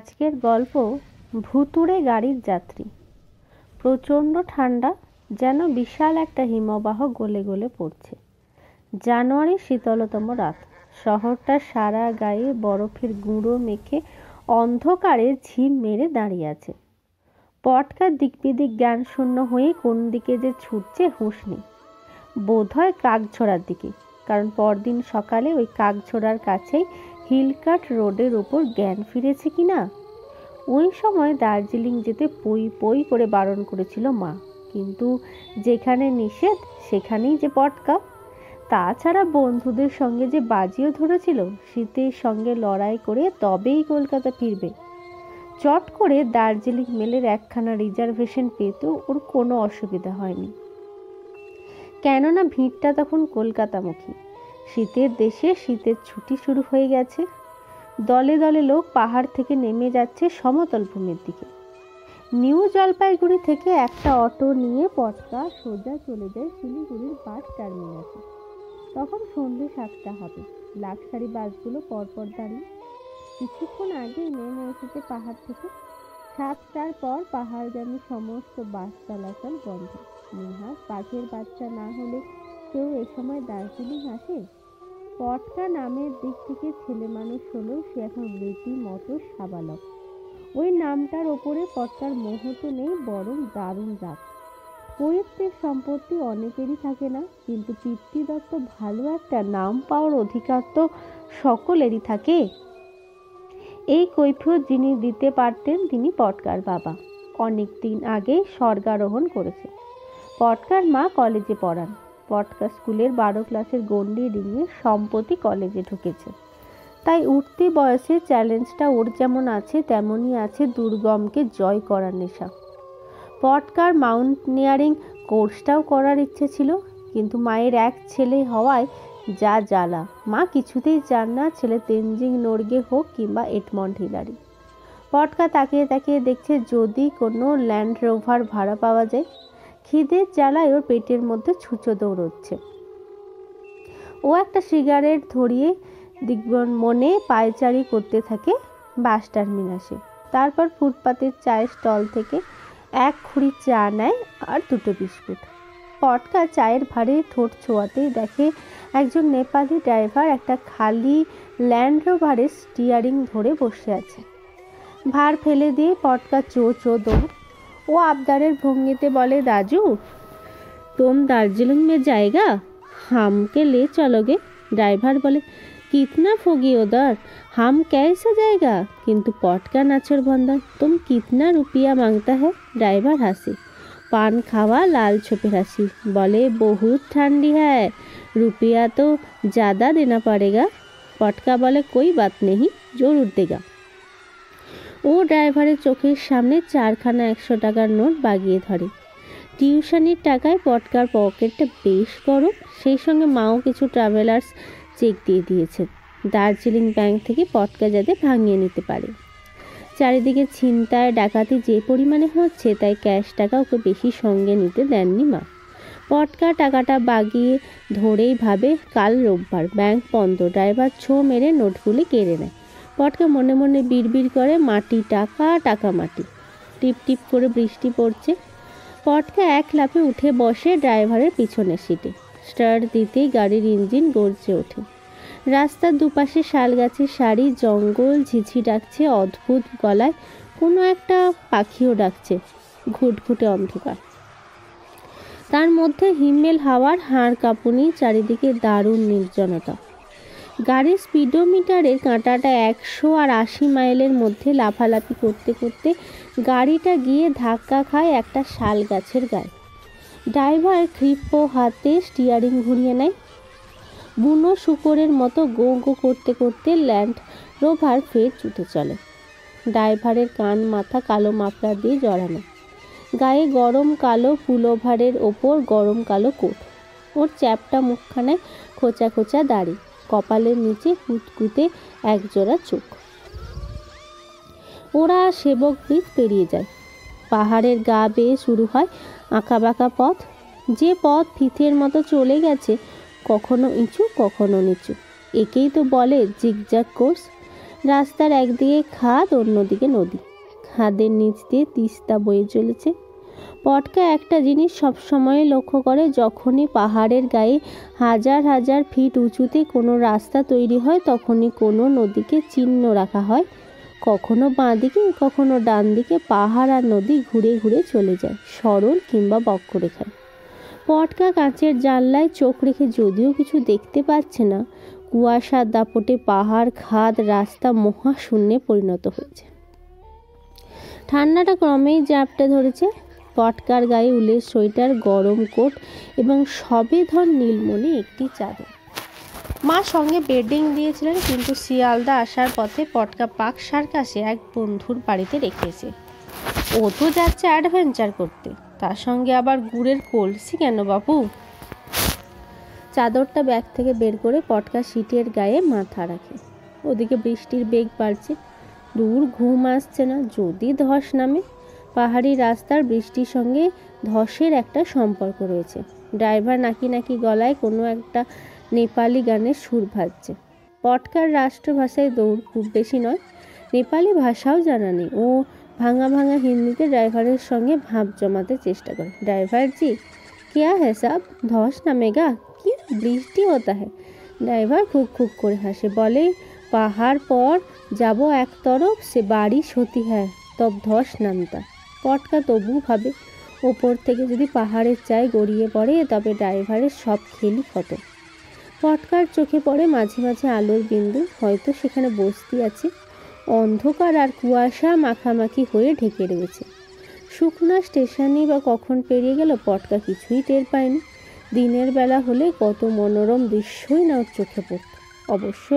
আজকের গল্প ভুতুড়ে গাড়ির যাত্রী। প্রচণ্ড ঠান্ডা, যেন বিশাল একটা হিমবাহ গলে গলে পড়ছে। জানুয়ারির শীতলতম রাত। শহরটা সারা গায়ে বরফের গুঁড়ো মেখে অন্ধকারে ঝিম মেরে দাঁড়িয়ে আছে। পটকা দিকবিদিক জ্ঞান শূন্য হয়ে কোন দিকে যে ছুটছে হুঁশ নেই। বোধহয় কাকঝোড়ার দিকে, কারণ পরদিন সকালে ওই কাকঝোড়ার কাছেই হিলকাট রোডের ওপর জ্ঞান ফিরেছে কিনা। ওই সময় দার্জিলিং যেতে পই পই করে বারণ করেছিল মা, কিন্তু যেখানে নিষেধ সেখানেই যে পটকা। তাছাড়া বন্ধুদের সঙ্গে যে বাজিও ধরেছিল শীতের সঙ্গে লড়াই করে তবেই কলকাতা ফিরবে। চট করে দার্জিলিং মেলের একখানা রিজার্ভেশন পেতেও ওর কোনো অসুবিধা হয়নি, কেননা ভিড়টা তখন কলকাতামুখী। শীতের দেশে শীতের ছুটি শুরু হয়ে গেছে। দলে দলে লোক পাহাড় থেকে নেমে যাচ্ছে সমতল ভূমির দিকে। নিউ জলপাইগুড়ি থেকে একটা অটো নিয়ে পটকা সোজা চলে যায় শিলিগুড়ির বাস টার্মিনাসে। তখন সন্ধ্যে 7টা হবে। লাক্সারি বাসগুলো পরপর দাঁড়িয়ে। কিছুক্ষণ আগেই নেমে এসেছে পাহাড় থেকে। 7টার পর পাহাড়গামী সমস্ত বাস চলাচল বন্ধ। নেহাত বাঘের বাচ্চা না হলে কেউ এ সময় দার্জিলিং আসে? পটকা নামের দিক থেকে ছেলে মানুষ হলেও সে এখন রীতিমতো সাবালক। ওই নামটার ওপরে পটকার মোহ তো নেই, বরং দারুণ রাগ। পৈতৃক সম্পত্তি অনেকেরই থাকে না, কিন্তু পিতৃদত্ত ভালো একটা নাম পাওয়ার অধিকার তো সকলেরই থাকে। এই কৈফিয়ত যিনি দিতে পারতেন তিনি পটকার বাবা। অনেক দিন আগে স্বর্গারোহণ করেছে। পটকার মা কলেজে পড়ান। পটকা স্কুলের 12 ক্লাসের গণ্ডি ডিঙিয়ে সম্প্রতি কলেজে ঢুকেছে। তাই উঠতি বয়সে চ্যালেঞ্জটা ওর যেমন আছে তেমনই আছে দুর্গমকে জয় করার নেশা। পটকার মাউন্টেনিয়ারিং কোর্সটাও করার ইচ্ছে ছিল, কিন্তু মায়ের এক ছেলে হওয়ায় যা জ্বালা। মা কিছুতেই চান না ছেলে তেনজিং নোরগে হোক কিংবা এডমন্ড হিলারি। পটকা তাকিয়ে তাকিয়ে দেখছে যদি কোনো ল্যান্ড রোভার ভাড়া পাওয়া যায়। খিদের জ্বালায় ওর পেটের মধ্যে ছুঁচো দৌড়চ্ছে। ও একটা সিগারেট ধরিয়ে মনে পায়চারি করতে থাকে বাস টার্মিনাসে। তারপর ফুটপাতের চায়ের স্টল থেকে এক খুঁড়ি চা নেয় আর 2টো বিস্কুট। পটকা চায়ের ভারে ঠোঁট ছোঁয়াতেই দেখে একজন নেপালি ড্রাইভার একটা খালি ল্যান্ড রোভারের স্টিয়ারিং ধরে বসে আছে। ভার ফেলে দিয়ে পটকা চো দৌড়। ও আবদারের ভঙ্গিতে বলে, দাজু तुम दार्जिलिंग में जाएगा, हमके ले चलोगे? ड्राइवर बोले, कितना फोगी उधर, हम कैसे जाएगा? किंतु पटका नाचर बंदर, तुम कितना रुपया मांगता है? ड्राइवर हंसी, पान खावा लाल छुपे हंसी, बोले बहुत ठंडी है, रुपया तो ज़्यादा देना पड़ेगा। पटका बोले कोई बात नहीं, जरूर देगा। ও ড্রাইভারের চোখের সামনে 4খানা 100 টাকার নোট বাগিয়ে ধরে। টিউশনির টাকায় পটকার পকেটটা বেশ গরম। সেই সঙ্গে মাও কিছু ট্রাভেলার্স চেক দিয়ে দিয়েছে দার্জিলিং ব্যাংক থেকে, পটকা যাতে ভাঙিয়ে নিতে পারে। চারিদিকে ছিনতাই ডাকাতি যে পরিমাণে হচ্ছে তাই ক্যাশ টাকা ওকে বেশি সঙ্গে নিতে দেননি মা। পটকা টাকাটা বাগিয়ে ধরেই ভাবে কাল রোববার, ব্যাংক বন্ধ। ড্রাইভার ছো মেরে নোটগুলি কেড়ে নেয়। পটকা মনে মনে বিড়বিড় করে, মাটি টাকা, টাকা মাটি। টিপ টিপ করে বৃষ্টি পড়ছে। পটকা এক লাফে উঠে বসে ড্রাইভারের পিছনের সিটে। স্টার্ট দিতেই গাড়ির ইঞ্জিন গর্জে ওঠে। রাস্তার দুপাশে শাল গাছের সারি, জঙ্গল ঝিঝি ডাকছে অদ্ভুত গলায়, কোনো একটা পাখিও ডাকছে। ঘুটঘুটে অন্ধকার, তার মধ্যে হিমেল হাওয়ার হাড় কাঁপুনি, চারিদিকে দারুণ নির্জনতা। গাড়ির স্পিডোমিটারের কাঁটাটা 100 আর 80 মাইলের মধ্যে লাফালাফি করতে করতে গাড়িটা গিয়ে ধাক্কা খায় একটা শাল গাছের গায়ে। ড্রাইভার ক্ষিপ্ত হাতে স্টিয়ারিং ঘুরিয়ে নেয়। বুনো শুকরের মতো গো গো করতে করতে ল্যান্ড রোভার ফের ছুটে চলে। ড্রাইভারের কান মাথা কালো মাফলার দিয়ে জড়ানো, গায়ে গরম কালো পুলোভারের ওপর গরম কালো কোট। ওর চ্যাপটা মুখখানায় খোঁচা খোঁচা দাড়ি, কপালের নিচে কুতকুতে একজোড়া চোখ। ওরা সেবক ব্রিজ পেরিয়ে যায়। পাহাড়ের গা বেয়ে শুরু হয় আঁকাবাঁকা পথ। যে পথ ফিতের মতো চলে গেছে, কখনো উঁচু কখনো নিচু। একেই তো বলে জিগজ্যাগ কোর্স। রাস্তার একদিকে খাদ, অন্যদিকে নদী। খাদের নিচ দিয়ে তিস্তা বয়ে চলেছে। পটকা একটা জিনিস সবসময় লক্ষ্য করে, যখনই পাহাড়ের গায়ে হাজার হাজার ফিট উঁচুতে কোনো রাস্তা তৈরি হয়, তখনই কোনো নদীকে চিহ্ন রাখা হয়। কখনো বাঁ দিকে, কখনো ডান দিকে পাহাড় আর নদী ঘুরে ঘুরে চলে যায়, সরল কিংবা বক্ররেখায়। পটকা কাঁচের জানলায় চোখ রেখে যদিও কিছু দেখতে পাচ্ছে না, কুয়াশার দাপটে পাহাড়, খাদ, রাস্তা মহাশূন্যে পরিণত হয়েছে। ঠান্ডাটা ক্রমেই জাপটে ধরেছে। পটকার গায়ে উলের সোয়েটার, গরম কোট এবং সবেধন নীলমণি একটি চাদর। মা সঙ্গে বেডিং দিয়েছিলেন, কিন্তু শিয়ালদা আসার পথে পটকা পার্ক সার্কাসে এক বন্ধুর বাড়িতে রেখেছে। ও তো যাচ্ছে অ্যাডভেঞ্চার করতে, তার সঙ্গে আবার গুড়ের কলসি কেন বাবু? চাদরটা ব্যাগ থেকে বের করে পটকা সিটের গায়ে মাথা রাখে। ওদিকে বৃষ্টির বেগ বাড়ছে। দূর ঘুম আসছে না, যদি ধস নামে। পাহাড়ি রাস্তার বৃষ্টির সঙ্গে ধসের একটা সম্পর্ক রয়েছে। ড্রাইভার নাকি নাকি গলায় কোনো একটা নেপালি গানের সুর ভাজছে। পটকার রাষ্ট্রভাষায় দৌড় খুব বেশি নয়, নেপালি ভাষাও জানা নেই। ও ভাঙা ভাঙা হিন্দিতে ড্রাইভারের সঙ্গে ভাব জমাতে চেষ্টা করে। ড্রাইভার জি, क्या है साहब, ধস নামেগা? কি বৃষ্টি হতা है? ড্রাইভার খুব খুব করে হাসে, বলে পাহাড় পর যাব এক তরফ সে বারিশ হতি হ্যায় তব ধস নামতা। পটকা তবু ভাবে, ওপর থেকে যদি পাহাড়ের চাই গড়িয়ে পড়ে তবে ড্রাইভারের সব খেলি খতম। পটকার চোখে পড়ে মাঝে মাঝে আলোর বিন্দু, হয়তো সেখানে বস্তি আছে। অন্ধকার আর কুয়াশা মাখামাখি হয়ে ঢেকে রয়েছে। শুকনা স্টেশনই বা কখন পেরিয়ে গেল পটকা কিছুই টের পায়নি। দিনের বেলা হলে কত মনোরম দৃশ্যই না ওর চোখে পড়ত, অবশ্য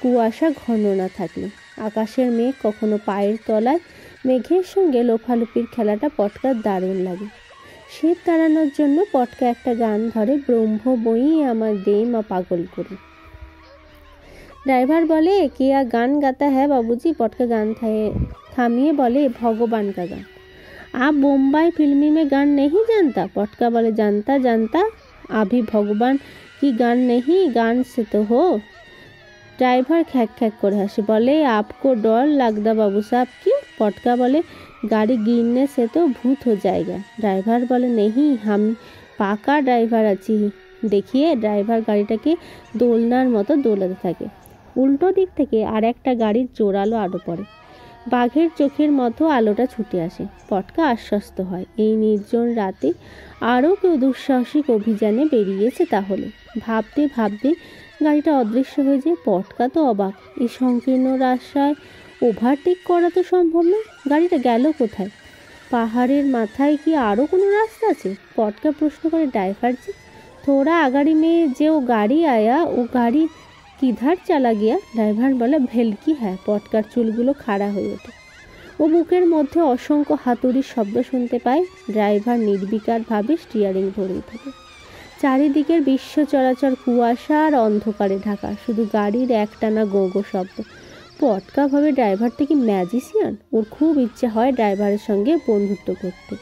কুয়াশা ঘন না থাকলে। আকাশের মেঘ কখনো পায়ের তলায়, মেঘের সঙ্গে লোফালুপির খেলাটা পটকার দারুণ লাগে। শীত তাড়ানোর জন্য পটকা একটা গান ধরে, ব্রহ্ম বই আমার দে মা পাগল করে। ড্রাইভার বলে কেয়া গান গাতা হ্যাঁ বাবুজি? পটকা গান থামিয়ে বলে ভগবান का गान। आप बोम्बाई फिल्मी में गान नहीं जानता? पटका बोले जानता जानता, अभी भगवान की गान नहीं, गान से तो हो। ड्राइवर खैक खैक করে হাসে, বলে आपको डर लगता बाबू साहब क्यों? पटका बोले गाड़ी गिरने से तो भूत हो जाएगा। ड्राइवर बोले नहीं, हम পাকা ড্রাইভার আছি। দেখিয়ে ড্রাইভার গাড়িটাকে দোলনার মতো দোলাতে থাকে। উল্টো দিক থেকে আর একটা গাড়ির জোরালো আলো পড়ে। বাঘের চোখের মতো আলোটা ছুটে আসে। পটকা আশ্বস্ত হয়, এই নির্জন রাতে আরও কেউ দুঃসাহসিক অভিযানে বেরিয়েছে তাহলে। ভাবতে ভাবতে গাড়িটা অদৃশ্য হয়ে যায়। পটকা তো অবাক, এই সংকীর্ণ রাস্তায় ওভারটেক করা তো সম্ভব না। গাড়িটা গেল কোথায়? পাহাড়ের মাথায় কি আরও কোনো রাস্তা আছে? পটকা প্রশ্ন করে, ড্রাইভার জি थोड़ा आगाड़ी में जो गाड़ी आया वो गाड़ी किधर चला गया? ড্রাইভার বলে ভেলকি হ্যাঁ। পটকার চুলগুলো খাড়া হয়ে ওঠে। ও বুকের মধ্যে অসংখ্য হাতুড়ির শব্দ শুনতে পায়। ড্রাইভার নির্বিকারভাবে স্টিয়ারিং ধরেই থাকে। চারিদিকের বিশ্ব চরাচর কুয়াশা আর অন্ধকারে ঢাকা, শুধু গাড়ির একটানা গো গো শব্দ। পটকা ভাবে ড্রাইভারটা কি ম্যাজিশিয়ান? ওর খুব ইচ্ছে হয় ড্রাইভারের সঙ্গে বন্ধুত্ব করতে।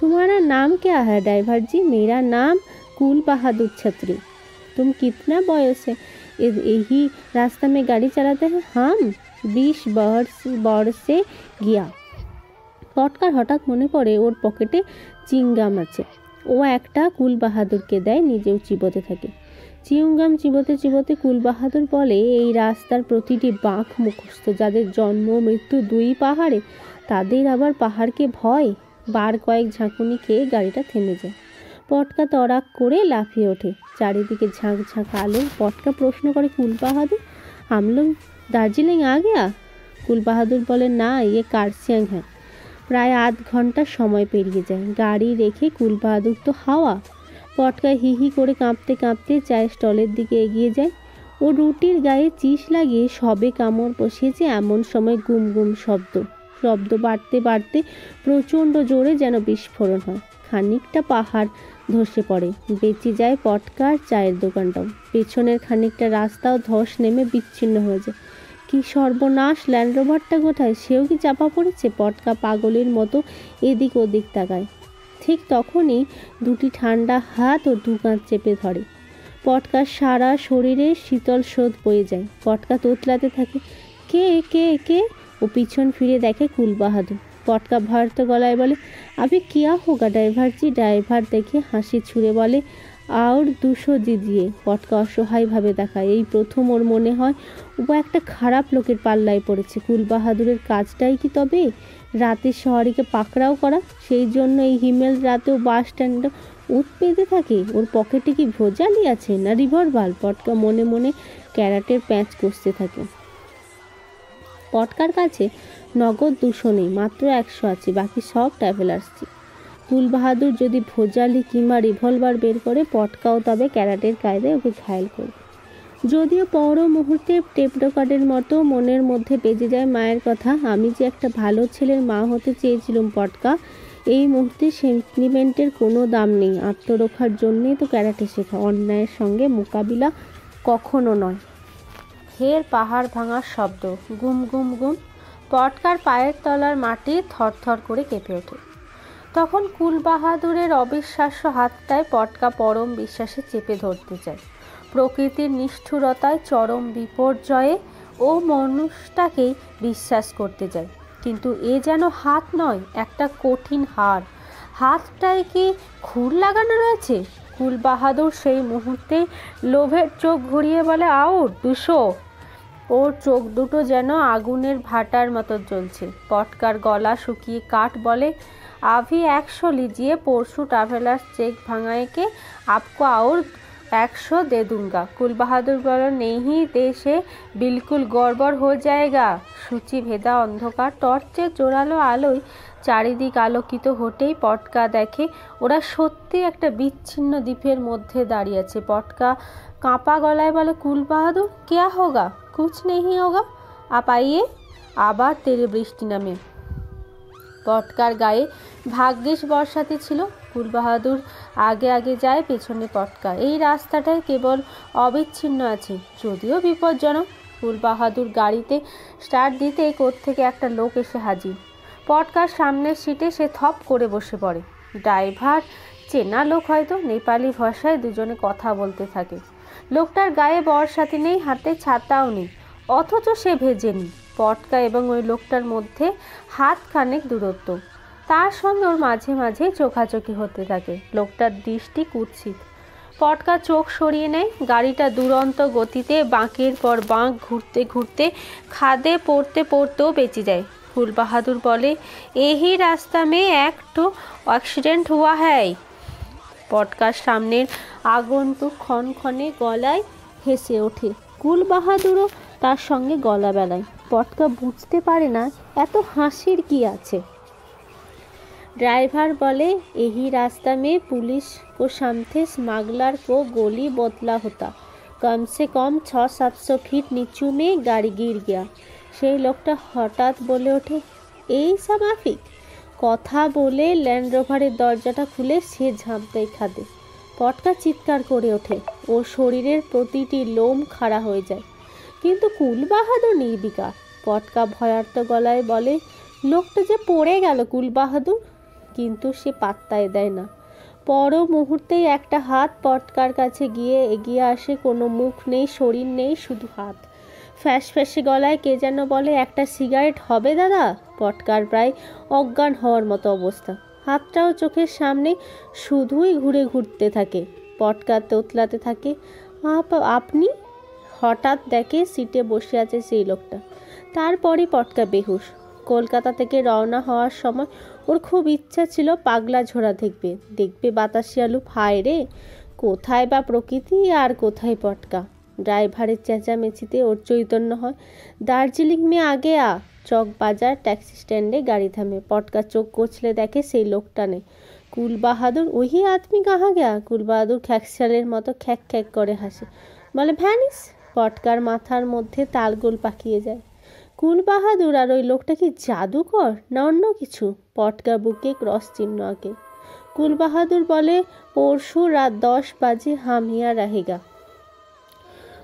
तुम्हारा नाम क्या है ड्राइवर जी? मेरा नाम कुल बहादुर छत्री। तुम कितना बयस है यही रास्ता में गाड़ी चलाते हैं? हम 20 वर्ष से गया। পটকার হঠাৎ মনে পড়ে ওর পকেটে চিংগাম আছে। ও একটা কুল বাহাদুরকে দেয়, নিজেও চিবোতে থাকে। চিউংগাম চিবোতে চিবোতে কুল বাহাদুর বলে, এই রাস্তার প্রতিটি বাঁক মুখস্থ। যাদের জন্ম মৃত্যু দুই পাহাড়ে, তাদের আবার পাহাড়কে ভয়। বার কয়েক ঝাঁকুনি খেয়ে গাড়িটা থেমে যায়। পটকা তড়াক করে লাফিয়ে ওঠে। চারিদিকে ঝাঁক ঝাঁক আলো। পটকা প্রশ্ন করে, কুল বাহাদুর हम लोग দার্জিলিং आ गया? কুল বাহাদুর বলে, না, ইয়ে কার্সিয়াং হ্যাঁ। প্রায় আধ ঘন্টা সময় পেরিয়ে যায়। গাড়ি রেখে কুল বাহাদুর তো হাওয়া। পটকা হি হি করে কাঁপতে কাঁপতে চায়ের স্টলের দিকে এগিয়ে যায়। ও রুটির গায়ে চিশ লাগিয়ে সবে কামড় বসিয়েছে, এমন সময় গুম গুম শব্দ বাড়তে বাড়তে প্রচণ্ড জোরে যেন বিস্ফোরণ হয়। খানিকটা পাহাড় ধসে পড়ে, বেঁচে যায় পটকার চায়ের দোকানটাও। পেছনের খানিকটা রাস্তাও ধস নেমে বিচ্ছিন্ন হয়ে যায়। কি সর্বনাশ! ল্যান্ড রোভারটা কোথায়? সেও কি চাপা পড়েছে? পটকা পাগলের মতো এদিক ওদিক তাকায়। ঠিক তখনই দুটি ঠান্ডা হাত ও দু কাঁধ চেপে ধরে। পটকার সারা শরীরে শীতল স্রোত বয়ে যায়। পটকা তোতলাতে থাকে, কে কে কে? ও পিছন ফিরে দেখে কুলবাহাদুর। পটকা ভয়ার্ত গলায় বলে, আবে কিয়া হোগা ড্রাইভার জি? ড্রাইভার দেখে হাসি ছুড়ে বলে, আর 200 দিজিয়ে। পটকা অসহায়ভাবে দেখায়। এই প্রথম ওর মনে হয় ও একটা খারাপ লোকের পাল্লায় পড়েছে। কুলবাহাদুরের কাজটাই কি তবে রাতে শহরকে পাকড়াও করা? সেই জন্য এই হিমেল রাতেও বাস স্ট্যান্ডে উঠ পেতে থাকে। ওর পকেটে কি ভোজালি আছে না রিভলভার? পটকা মনে মনে ক্যারাটের প্যাঁচ কষতে থাকে। পটকার কাছে নগদ 200 নেই, মাত্র 100 আছে, বাকি সব ট্রাভেলার্স চিপ। কুলবাহাদুর যদি ভোজালি কিংবা রিভলভার বের করে, পটকাও তবে ক্যারাটের কায়দায় ওকে ঘায়েল করবে। যদিও পর মুহূর্তে টেপ রেকর্ডের মতো মনের মধ্যে বেজে যায় মায়ের কথা, আমি যে একটা ভালো ছেলের মা হতে চেয়েছিলাম পটকা। এই মুহূর্তে সেন্টিমেন্টের কোনো দাম নেই। আত্মরক্ষার জন্যেই তো ক্যারাটে শেখা, অন্যায়ের সঙ্গে মোকাবিলা কখনো নয়। ফের পাহাড় ভাঙার শব্দ, গুম গুম গুম। পটকার পায়ের তলার মাটি থরথর করে কেঁপে ওঠে। তখন কুলবাহাদুরের অবিশ্বাস্য হাতটায় পটকা পরম বিশ্বাসে চেপে ধরতে চায়। প্রকৃতির নিষ্ঠুরতায়, চরম বিপর্যয়ে ও মানুষটাকেই বিশ্বাস করতে যায়। কিন্তু এ যেন হাত নয়, একটা কঠিন হাড়। হাতটায় কি খুর লাগানো রয়েছে? কুলবাহাদুর সেই মুহূর্তে লোভের চোখ ঘুরিয়ে বলে, আউট 200। ওর চোখ দুটো যেন আগুনের ভাটার মতো জ্বলছে। পটকার গলা শুকিয়ে কাঠ বলে, আভি 100 लीजिए, परसों ट्रैवलर्स चेक भांगाए के आपको और 100 दे दूंगा। कुलबाहादुर बोला, नहीं देशे बिल्कुल गड़बड़ हो जाएगा। सूची भेदा अंधकार टर्चेर জোরালো আলোয় চারিদিক আলোকিত হতেই পটকা দেখে ওরা সত্যি একটা বিচ্ছিন্ন দ্বীপের মধ্যে দাঁড়িয়ে আছে। পটকা কাঁপা গলায় বলে, কুলবাহাদুর क्या होगा? कुछ नहीं होगा, आप आइए। আবার তেরে বৃষ্টি নামে। পটকার গায়ে ভাগ্যিস বর্ষাতে ছিল। কুলবাহাদুর আগে আগে যায়, পেছনে পটকা। এই রাস্তাটায় কেবল অবিচ্ছিন্ন আছে, যদিও বিপজ্জনক। কুলবাহাদুর গাড়িতে স্টার্ট দিতে কোত্থেকে একটা লোক এসে হাজির। পটকার সামনের সিটে সে থপ করে বসে পড়ে। ড্রাইভার চেনা লোক হয়তো। নেপালি ভাষায় দুজনে কথা বলতে থাকে। লোকটার গায়ে বর্ষাতি নেই, হাতে ছাতাও নেই, অথচ সে ভেজেনি। পটকা এবং ওই লোকটার মধ্যে হাত খানেক দূরত্ব। তার সঙ্গে ওর মাঝে মাঝে চোখাচোখি হতে থাকে। লোকটার দৃষ্টি কুৎসিত। পটকা চোখ সরিয়ে নেয়। গাড়িটা দুরন্ত গতিতে বাঁকের পর বাঁক ঘুরতে ঘুরতে খাদে পড়তে পড়তেও বেঁচে যায়। কুলবাহাদুর বলে, এই রাস্তা মে এক তো অ্যাক্সিডেন্ট হুয়া হ্যায়। পটকার সামনের আগন্তুক ক্ষণক্ষণে গলায় হেসে ওঠে। কুলবাহাদুরও তার সঙ্গে গলা বেলায়। পটকা বুঝতে পারে না এত হাসির কি আছে। ड्राइवर बोले, यही रास्ता में पुलिस को सामने स्मगलर को गोली बदला होता, कम से कम 600-700 फीट नीचू में गाड़ी गिर गया। সেই লোকটা হঠাৎ বলে ওঠে, এই সামাফিক। কথা বলে ল্যান্ড রোভারের দরজাটা খুলে সে ঝাঁপ দেয় খাদে। পটকা চিৎকার করে ওঠে। ওর শরীরের প্রতিটি লোম খাড়া হয়ে যায়। কিন্তু কুলবাহাদুর নির্বিকার। পটকা ভয়ার্ত গলায় বলে, লোকটা যে পড়ে গেল কুলবাহাদুর। কিন্তু সে পাত্তাই দেয় না। পর মুহূর্তেই একটা হাত পটকার কাছে গিয়ে এগিয়ে আসে। কোনো মুখ নেই, শরীর নেই, শুধু হাত। ফ্যাস ফ্যাসে গলায় কে যেন বলে, একটা সিগারেট হবে দাদা? পটকার প্রায় অজ্ঞান হওয়ার মতো অবস্থা। হাতটাও চোখের সামনে শুধুই ঘুরে ঘুরতে থাকে। পটকা তোতলাতে থাকে, আপনি? হঠাৎ দেখে সিটে বসে আছে সেই লোকটা। তারপরই পটকা বেহুশ। কলকাতা থেকে রওনা হওয়ার সময় ওর খুব ইচ্ছা ছিল পাগলা ঝোড়া দেখবে বাতাসি আলু। হায় রে, কোথায় বা প্রকৃতি আর কোথায় পটকা। ড্রাইভারের চেঁচামেচিতে ওর চৈতন্য হয়। দার্জিলিং মে আগে আ। চক বাজার ট্যাক্সি স্ট্যান্ডে গাড়ি থামে। পটকা চোখ কচলে দেখে সেই লোকটা নেই। কুলবাহাদুর, ওহি আদমি কাহা গেয়া? কুলবাহাদুর খ্যাকশালের মতো খ্যাক খ্যাক করে হাসে, বলে, ভ্যানিস। পটকার মাথার মধ্যে তালগোল পাকিয়ে যায়। কুলবাহাদুর আর ওই লোকটা কি জাদুকর না অন্য কিছু? পটকা বুকে ক্রস চিহ্ন আঁকে। কুলবাহাদুর বলে, পরশু রাত 10 বাজে হাম হিয়া रहेगा,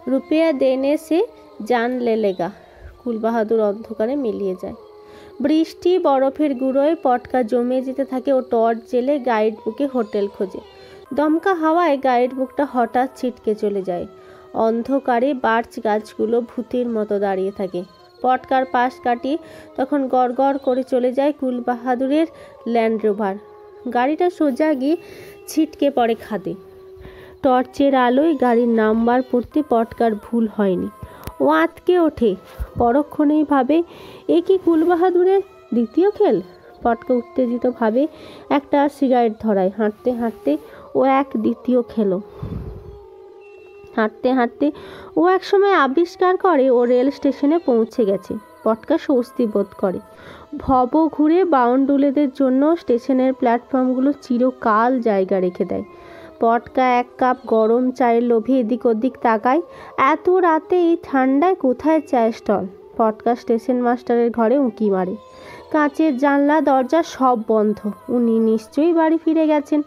रुपया देने से जान ले लेगा। কুলবাহাদুর অন্ধকারে মিলিয়ে যায়। বৃষ্টি বরফের গুঁড়োয় পটকা জমে যেতে থাকে। ও টর্চ জেলে গাইড বুকে হোটেল খোঁজে। দমকা হাওয়ায় গাইড বুকটা হঠাৎ ছিটকে চলে যায়। অন্ধকারে বার্চ গাছগুলো ভূতের মতো দাঁড়িয়ে থাকে। পটকার পাশ কাটিয়ে তখন গড় গড় করে চলে যায় কুলবাহাদুরের ল্যান্ড রোভার। গাড়িটা সোজা গিয়ে ছিটকে পড়ে খাদে। টর্চের আলোয় গাড়ির নাম্বার পড়তে পটকার ভুল হয়নি। ও আঁতকে ওঠে, পরক্ষণেই ভাবে এ কি কুলবাহাদুরের দ্বিতীয় খেল। পটকা উত্তেজিতভাবে একটা সিগারেট ধরায়। হাঁটতে হাঁটতে ও দ্বিতীয় খেলো। হাঁটতে হাঁটতে ও এক সময় আবিষ্কার করে ও রেল স্টেশনে পৌঁছে গেছে। পটকা স্বস্তি বোধ করে। ভব ঘুরে বাউন্ডুলেদের জন্য স্টেশনের প্ল্যাটফর্মগুলো চিরকাল জায়গা রেখে দেয়। পটকা এক কাপ গরম চায়ের লোভে এদিক ওদিক তাকায়। এত রাতে এই ঠান্ডায় কোথায় চায়ের স্টল? পটকা স্টেশন মাস্টারের ঘরে উঁকি মারে। কাঁচের জানলা দরজা সব বন্ধ। উনি নিশ্চয়ই বাড়ি ফিরে গেছেন।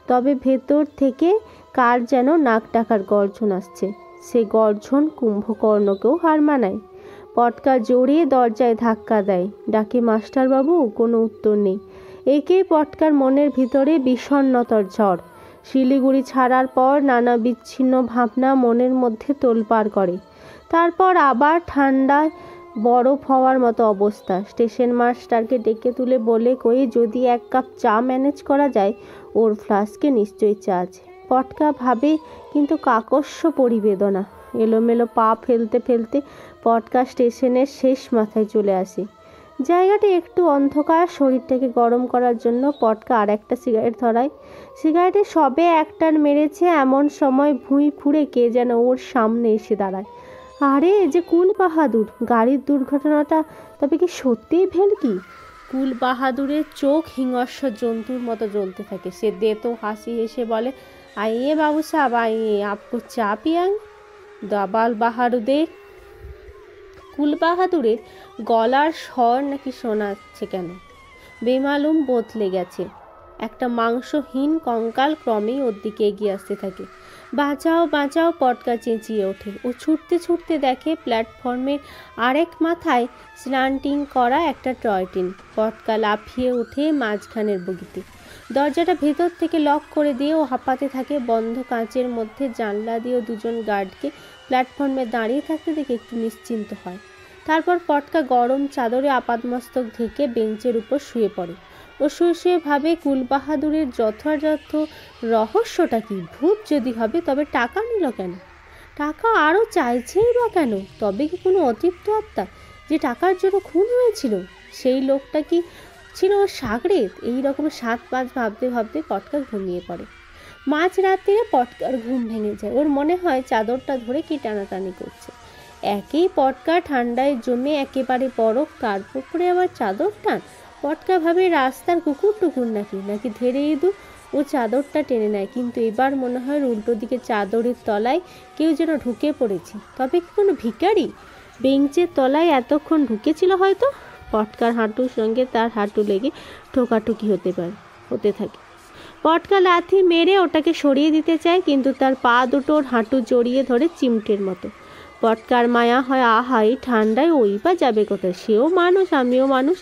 তবে ভেতর থেকে কার যেন নাক ডাকার গর্জন আসছে। সে গর্জন কুম্ভকর্ণকেও হার মানায়। পটকা জোরে দরজায় ধাক্কা দেয়, ডাকে মাস্টারবাবু। কোনো উত্তর নেই। একে পটকার মনের ভিতরে বিষণ্ণতার ঝড়। শিলিগুড়ি ছাড়ার পর নানা বিচ্ছিন্ন ভাবনা মনের মধ্যে তোলপাড় করে। তারপর আবার ঠান্ডায় বরফ হওয়ার মতো অবস্থা। স্টেশন মাস্টারকে ডেকে তুলে বলে কই যদি এক কাপ চা ম্যানেজ করা যায়। ওর ফ্লাস্কে নিশ্চয়ই চা আছে। পটকা ভাবে, কিন্তু কাকস্য পরিবেদনা। এলোমেলো পা ফেলতে ফেলতে পটকা স্টেশনের শেষ মাথায় চলে আসে। জায়গাটা একটু অন্ধকার। শরীরটাকে গরম করার জন্য পটকা আর একটা সিগারেট ধরায়। সিগারেটে সবে একটার মেরেছে এমন সময় ভুঁই ফুঁড়ে কে যেন ওর সামনে এসে দাঁড়ায়। আরে যে কুলবাহাদুর! গাড়ির দুর্ঘটনাটা তবে কি সত্যিই ভেলকি? কুলবাহাদুরের চোখ হিংস্র জন্তুর মতো জ্বলতে থাকে। সে দেতো হাসি হেসে বলে, আইয়ে বাবু সাহেব আইয়ে, আপকো চা পিয়াঙ্গে। দাবাল বাহাদুরে। কুলবাহাদুরের গলার স্বর নাকি শোনাচ্ছে কেন বেমালুম বদলে গেছে। একটা মাংসহীন কঙ্কাল ক্রমেই ওর দিকে এগিয়ে আসতে থাকে। বাঁচাও বাঁচাও! পটকা চেঁচিয়ে ওঠে। ও ছুটতে ছুটতে দেখে প্ল্যাটফর্মের আরেক মাথায় স্ল্যান্টিং করা একটা টয় ট্রেন। পটকা লাফিয়ে ওঠে মাঝখানের বগিতে। দরজাটা ভেতর থেকে লক করে দিয়ে ও হাঁপাতে থাকে। বন্ধ কাঁচের মধ্যে জানলা দিয়ে দুজন গার্ডকে প্ল্যাটফর্মে দাঁড়িয়ে থাকতে দেখে একটু নিশ্চিন্ত হয়। তারপর পটকা গরম চাদরে আপাদমস্তক ঢেকে বেঞ্চের উপর শুয়ে পড়ে। ও শুয়ে শুয়ে ভাবে কুলবাহাদুরের যথাযথ রহস্যটা কি? ভূত যদি হবে তবে টাকা নিল কেন? টাকা আরও চাইছেই বা কেন? তবে কি কোনো অতৃপ্ত আত্মা যে টাকার জন্য খুন হয়েছিল সেই লোকটা কি ছিল ওর সাগরেদ? এই রকম 7-5 ভাবতে ভাবতে পটকা ঘুমিয়ে পড়ে। মাঝরাত্রিরে পটকার ঘুম ভেঙে যায়। ওর মনে হয় চাদরটা ধরে কি টানাটানি করছে। একেই পটকা ঠান্ডায় জমে একেবারে বরফ, তার উপরে আবার চাদর টান। পটকা ভাবে রাস্তার কুকুর টুকুর নাকি ধেড়ে ইঁদুর। ও চাদরটা টেনে নেয়, কিন্তু এবার মনে হয় উল্টো দিকে চাদরের তলায় কেউ যেন ঢুকে পড়েছে। তবে কি কোনো ভিখারি বেঞ্চের তলায় এতক্ষণ ঢুকেছিল হয়তো? পটকার হাঁটুর সঙ্গে তার হাঁটু লেগে ঠোকাঠুকি হতে থাকে। পটকা লাথি মেরে ওটাকে সরিয়ে দিতে চায়, কিন্তু তার পা দুটোর হাঁটু জড়িয়ে ধরে চিমটের মতো। পটকার মায়া হয়, আহা এই ঠান্ডায় ওই বা যাবে কোথায়? সেও মানুষ, আমিও মানুষ।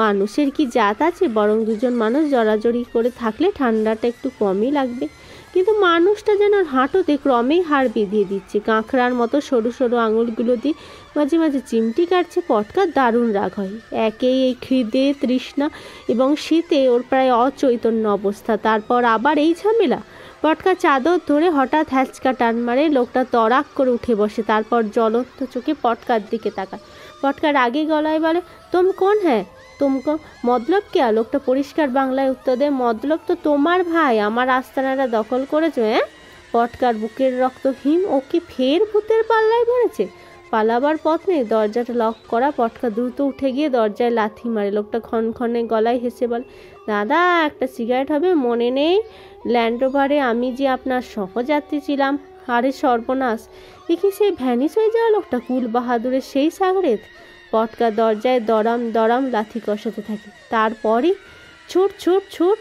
মানুষের কি জাত আছে? বরং দুজন মানুষ জড়াজড়ি করে থাকলে ঠান্ডাটা একটু কমই লাগবে। কিন্তু মানুষটা যেন হাঁটুতে ক্রমেই হাড় বিঁধিয়ে দিচ্ছে। কাঁকড়ার মতো সরু সরু আঙুলগুলো দিয়ে মাঝে মাঝে চিমটি কাটছে। পটকার দারুণ রাগ হয়। একেই এই খিদে, তৃষ্ণা এবং শীতে ওর প্রায় অচৈতন্য অবস্থা, তারপর আবার এই ঝামেলা। পটকা চাদর ধরে হঠাৎ হ্যাচকা টান মারে। লোকটা তড়াক করে উঠে বসে। তারপর জ্বলন্ত চোখে পটকার দিকে তাকায়। পটকা রাগে গলায় বলে, তুম কোন হ্যাঁ? তুমকো মতলব কে? লোকটা পরিষ্কার বাংলায় উত্তর দেয়, মতলব তো তোমার ভাই আমার আস্তানাটা দখল করেছো। পটকার বুকের রক্ত হিম। ও কি ফের ভূতের পাল্লায় পড়েছে? পালাবার পথ নেই। দরজাটা লক করা। পটকা দ্রুত উঠে গিয়ে দরজায় লাথি মারে। লোকটা ক্ষণক্ষণে গলায় হেসে বলে, দাদা একটা সিগারেট হবে? মনে নেই ল্যান্ড রোভারে আমি যে আপনার সহযাত্রী ছিলাম? আরে সর্বনাশ! এ কি সেই ভ্যানিশ হয়ে যাওয়া লোকটা? কুলবাহাদুরের সেই সাগরেদ? পটকা দরজায় দরাম দরাম লাথি কষাতে থাকে। তারপরই ছুট ছুট ছুট।